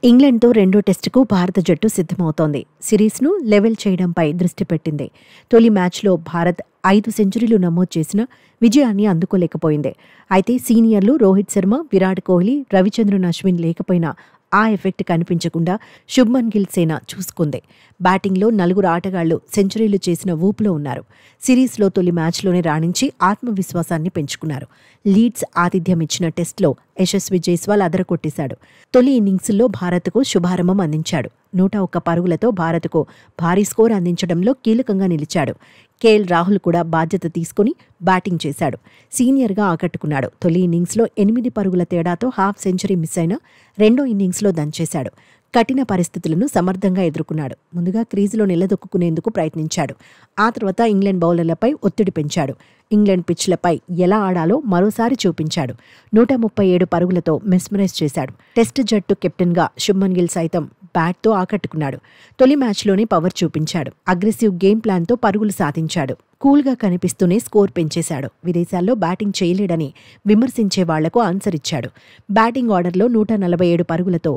ఇంగ్లండ్తో రెండో టెస్టుకు భారత జట్టు సిద్ధమవుతోంది. సిరీస్ను లెవెల్ చేయడంపై దృష్టి పెట్టింది. తొలి మ్యాచ్లో భారత్ 5 సెంచరీలు నమోదు చేసిన విజయాన్ని అందుకోలేకపోయింది. అయితే సీనియర్లు రోహిత్ శర్మ, విరాట్ కోహ్లీ, రవిచంద్రన్ అశ్విన్ లేకపోయినా ఆ ఎఫెక్ట్ కనిపించకుండా శుభ్మన్ గిల్ సేన చూసుకుంది. బ్యాటింగ్లో 4 ఆటగాళ్లు సెంచరీలు చేసిన ఊపులో ఉన్నారు. సిరీస్లో తొలి మ్యాచ్లోనే రాణించి ఆత్మవిశ్వాసాన్ని పెంచుకున్నారు. లీడ్స్ ఆతిథ్యం ఇచ్చిన టెస్ట్లో యశస్వి జైస్వాల్ అదరకొట్టేశాడు. తొలి ఇన్నింగ్స్లో భారత్కు శుభారంభం అందించాడు. 101 పరుగులతో భారత్కు భారీ స్కోర్ అందించడంలో కీలకంగా నిలిచాడు. కేఎల్ రాహుల్ కూడా బాధ్యత తీసుకుని బ్యాటింగ్ చేశాడు. సీనియర్గా ఆకట్టుకున్నాడు. తొలి ఇన్నింగ్స్లో 8 పరుగుల తేడాతో హాఫ్ సెంచరీ మిస్ అయినా రెండో ఇన్నింగ్స్లో దంచేశాడు. కఠిన పరిస్థితులను సమర్థంగా ఎదుర్కొన్నాడు. ముందుగా క్రీజులో నిలదొక్కునేందుకు ప్రయత్నించాడు. ఆ తర్వాత ఇంగ్లాండ్ బౌలర్లపై ఒత్తిడి పెంచాడు. ఇంగ్లాండ్ పిచ్లపై ఎలా ఆడాలో మరోసారి చూపించాడు. 137 పరుగులతో మెస్మరైజ్ చేశాడు. టెస్ట్ జట్టు కెప్టెన్గా శుభ్మన్ గిల్ సైతం బ్యాట్తో ఆకట్టుకున్నాడు. తొలి మ్యాచ్లోనే పవర్ చూపించాడు. అగ్రెసివ్ గేమ్ ప్లాన్తో పరుగులు సాధించాడు. కూల్గా కనిపిస్తూనే స్కోర్ పెంచేశాడు. విదేశాల్లో బ్యాటింగ్ చేయలేడని విమర్శించే వాళ్లకు ఆన్సర్ ఇచ్చాడు. బ్యాటింగ్ ఆర్డర్లో 147 పరుగులతో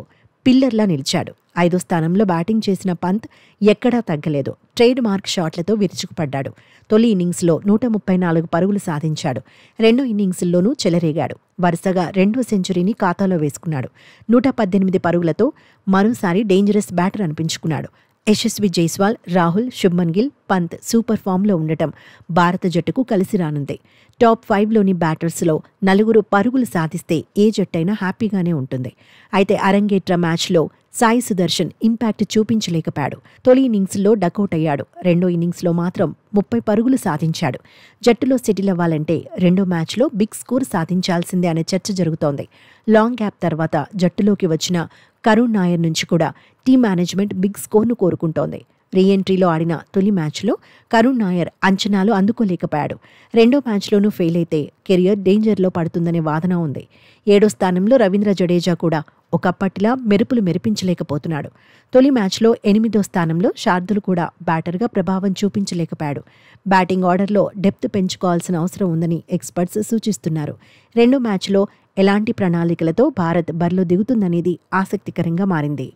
పిల్లర్లా నిలిచాడు. 5వ స్థానంలో బ్యాటింగ్ చేసిన పంత్ ఎక్కడా తగ్గలేదు. ట్రేడ్ మార్క్ షాట్లతో విరుచుకుపడ్డాడు. తొలి ఇన్నింగ్స్లో 134 పరుగులు సాధించాడు. రెండో ఇన్నింగ్స్లోనూ చెలరేగాడు. వరుసగా రెండో సెంచరీని ఖాతాలో వేసుకున్నాడు. 118 పరుగులతో మరోసారి డేంజరస్ బ్యాటర్ అనిపించుకున్నాడు. యశస్వి జైస్వాల్, రాహుల్, శుభ్మన్ గిల్, పంత్ సూపర్ ఫామ్లో ఉండటం భారత జట్టుకు కలిసి రానుంది. టాప్ 5లోని బ్యాటర్స్లో 4 పరుగులు సాధిస్తే ఏ జట్టైనా హ్యాపీగానే ఉంటుంది. అయితే అరంగేట్ర మ్యాచ్లో సాయి సుదర్శన్ ఇంపాక్ట్ చూపించలేకపోయాడు. తొలి ఇన్నింగ్స్లో డకౌట్ అయ్యాడు. రెండో ఇన్నింగ్స్లో మాత్రం 30 పరుగులు సాధించాడు. జట్టులో సెటిల్ అవ్వాలంటే రెండో మ్యాచ్లో బిగ్ స్కోర్ సాధించాల్సిందే అనే చర్చ జరుగుతోంది. లాంగ్ గ్యాప్ తర్వాత జట్టులోకి వచ్చిన కరుణ్ నాయర్ నుంచి కూడా టీం మేనేజ్మెంట్ బిగ్ స్కోర్ను కోరుకుంటోంది. రీఎంట్రీలో ఆడిన తొలి మ్యాచ్లో కరుణ్ నాయర్ అంచనాలు అందుకోలేకపోయాడు. రెండో మ్యాచ్లోనూ ఫెయిల్ అయితే కెరియర్ డేంజర్లో పడుతుందనే వాదన ఉంది. 7వ స్థానంలో రవీంద్ర జడేజా కూడా ఒకప్పటిలా మెరుపులు మెరిపించలేకపోతున్నాడు. తొలి మ్యాచ్లో 8వ స్థానంలో శార్దుల్ కూడా బ్యాటర్గా ప్రభావం చూపించలేకపోయాడు. బ్యాటింగ్ ఆర్డర్లో డెప్త్ పెంచుకోవాల్సిన అవసరం ఉందని ఎక్స్పర్ట్స్ సూచిస్తున్నారు. రెండో మ్యాచ్లో ఎలాంటి ప్రణాళికలతో భారత్ బరిలో దిగుతుందనేది ఆసక్తికరంగా మారింది.